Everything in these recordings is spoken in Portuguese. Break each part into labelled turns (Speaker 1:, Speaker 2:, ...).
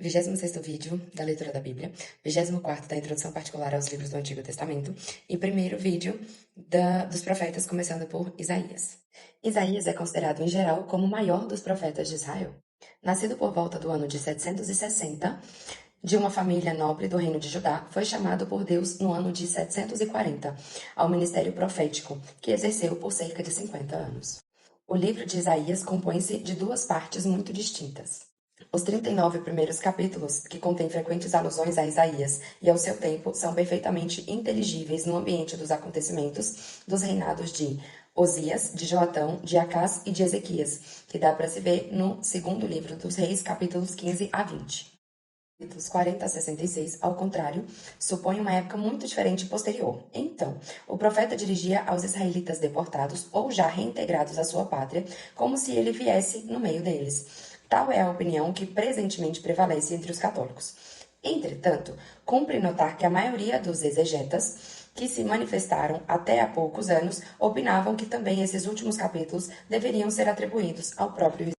Speaker 1: 26º vídeo da leitura da Bíblia, 24º da introdução particular aos livros do Antigo Testamento e primeiro vídeo dos profetas, começando por Isaías. Isaías é considerado em geral como o maior dos profetas de Israel. Nascido por volta do ano de 760, de uma família nobre do reino de Judá, foi chamado por Deus no ano de 740 ao ministério profético, que exerceu por cerca de 50 anos. O livro de Isaías compõe-se de duas partes muito distintas. Os 39 primeiros capítulos, que contêm frequentes alusões a Isaías e ao seu tempo, são perfeitamente inteligíveis no ambiente dos acontecimentos dos reinados de Osias, de Joatão, de Acás e de Ezequias, que dá para se ver no segundo livro dos Reis, capítulos 15 a 20. Capítulos 40 a 66, ao contrário, supõe uma época muito diferente e posterior. Então, o profeta dirigia aos israelitas deportados ou já reintegrados à sua pátria, como se ele viesse no meio deles. Tal é a opinião que presentemente prevalece entre os católicos. Entretanto, cumpre notar que a maioria dos exegetas que se manifestaram até há poucos anos opinavam que também esses últimos capítulos deveriam ser atribuídos ao próprio.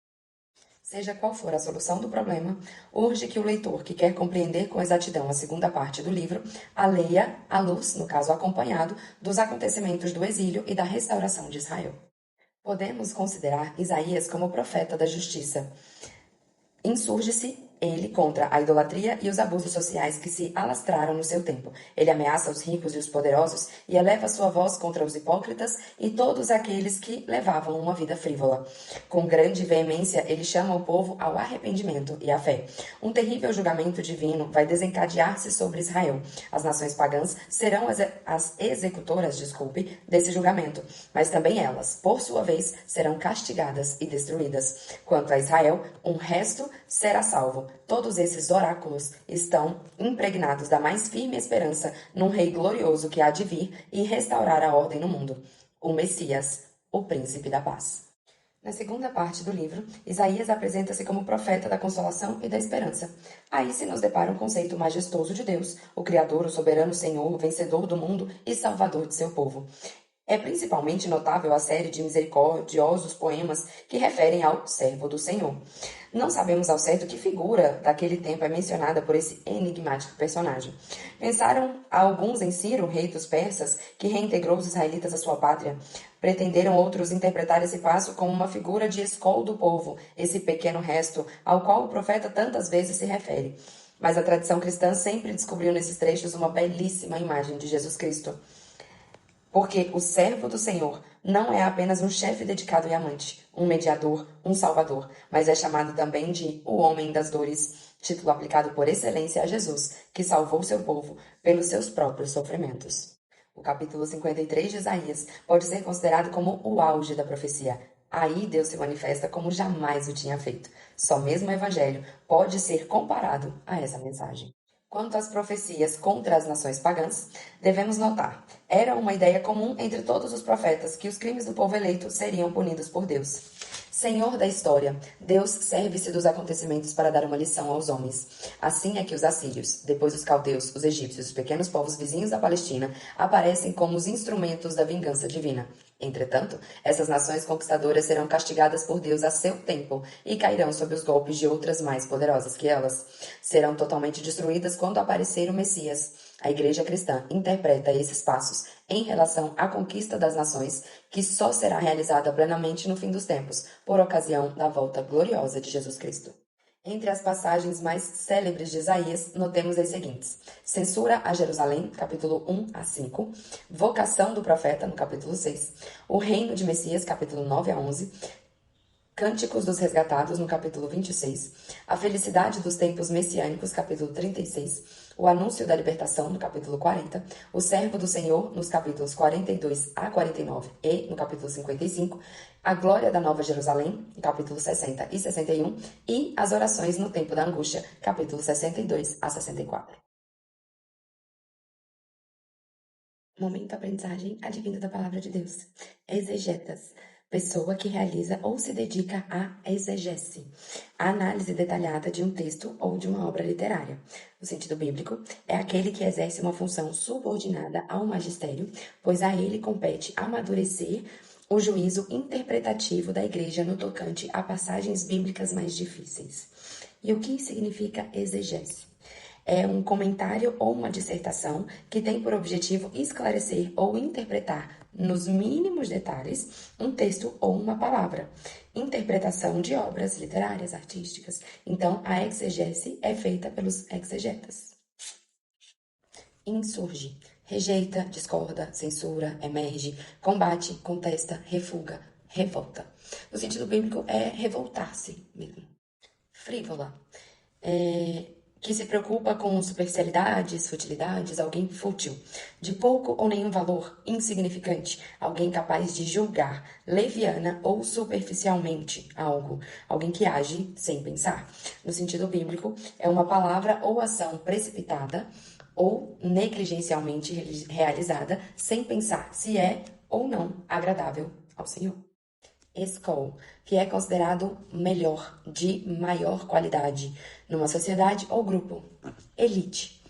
Speaker 1: Seja qual for a solução do problema, urge que o leitor que quer compreender com exatidão a segunda parte do livro a leia à luz, no caso acompanhado, dos acontecimentos do exílio e da restauração de Israel. Podemos considerar Isaías como o profeta da justiça. Insurge-se ele contra a idolatria e os abusos sociais que se alastraram no seu tempo. Ele ameaça os ricos e os poderosos e eleva sua voz contra os hipócritas e todos aqueles que levavam uma vida frívola. Com grande veemência, ele chama o povo ao arrependimento e à fé. Um terrível julgamento divino vai desencadear-se sobre Israel. As nações pagãs serão as executoras, desse julgamento, mas também elas, por sua vez, serão castigadas e destruídas. Quanto a Israel, um resto será salvo. Todos esses oráculos estão impregnados da mais firme esperança num rei glorioso que há de vir e restaurar a ordem no mundo, o Messias, o príncipe da paz. Na segunda parte do livro, Isaías apresenta-se como profeta da consolação e da esperança. Aí se nos depara um conceito majestoso de Deus, o Criador, o soberano Senhor, o vencedor do mundo e salvador de seu povo. É principalmente notável a série de misericordiosos poemas que referem ao servo do Senhor. Não sabemos ao certo que figura daquele tempo é mencionada por esse enigmático personagem. Pensaram alguns em Ciro, rei dos persas, que reintegrou os israelitas à sua pátria. Pretenderam outros interpretar esse passo como uma figura de escol do povo, esse pequeno resto ao qual o profeta tantas vezes se refere. Mas a tradição cristã sempre descobriu nesses trechos uma belíssima imagem de Jesus Cristo. Porque o servo do Senhor não é apenas um chefe dedicado e amante, um mediador, um salvador, mas é chamado também de o homem das dores, título aplicado por excelência a Jesus, que salvou seu povo pelos seus próprios sofrimentos. O capítulo 53 de Isaías pode ser considerado como o auge da profecia. Aí Deus se manifesta como jamais o tinha feito. Só mesmo o Evangelho pode ser comparado a essa mensagem. Quanto às profecias contra as nações pagãs, devemos notar, era uma ideia comum entre todos os profetas que os crimes do povo eleito seriam punidos por Deus. Senhor da história, Deus serve-se dos acontecimentos para dar uma lição aos homens. Assim é que os assírios, depois os caldeus, os egípcios e os pequenos povos vizinhos da Palestina aparecem como os instrumentos da vingança divina. Entretanto, essas nações conquistadoras serão castigadas por Deus a seu tempo e cairão sob os golpes de outras mais poderosas que elas. Serão totalmente destruídas quando aparecer o Messias. A Igreja cristã interpreta esses passos em relação à conquista das nações, que só será realizada plenamente no fim dos tempos, por ocasião da volta gloriosa de Jesus Cristo. Entre as passagens mais célebres de Isaías, notemos as seguintes: censura a Jerusalém, capítulo 1 a 5, vocação do profeta, no capítulo 6, o reino de Messias, capítulo 9 a 11, Cânticos dos Resgatados, no capítulo 26, a felicidade dos tempos messiânicos, capítulo 36, o anúncio da libertação, no capítulo 40, o servo do Senhor, nos capítulos 42 a 49 e no capítulo 55, a glória da Nova Jerusalém, no capítulo 60 e 61, e as orações no tempo da angústia, capítulo 62 a 64. Momento aprendizagem advindo da palavra de Deus. Exegetas. Pessoa que realiza ou se dedica à exegese, a análise detalhada de um texto ou de uma obra literária. No sentido bíblico, é aquele que exerce uma função subordinada ao magistério, pois a ele compete amadurecer o juízo interpretativo da Igreja no tocante a passagens bíblicas mais difíceis. E o que significa exegese? É um comentário ou uma dissertação que tem por objetivo esclarecer ou interpretar, nos mínimos detalhes, um texto ou uma palavra. Interpretação de obras literárias, artísticas. Então, a exegese é feita pelos exegetas. Insurge. Rejeita, discorda, censura, emerge, combate, contesta, refuga, revolta. No sentido bíblico, é revoltar-se mesmo. Frívola. Que se preocupa com superficialidades, futilidades, alguém fútil, de pouco ou nenhum valor, insignificante, alguém capaz de julgar leviana ou superficialmente algo, alguém que age sem pensar. No sentido bíblico, é uma palavra ou ação precipitada ou negligencialmente realizada sem pensar se é ou não agradável ao Senhor. Escol, que é considerado melhor, de maior qualidade, numa sociedade ou grupo. Elite,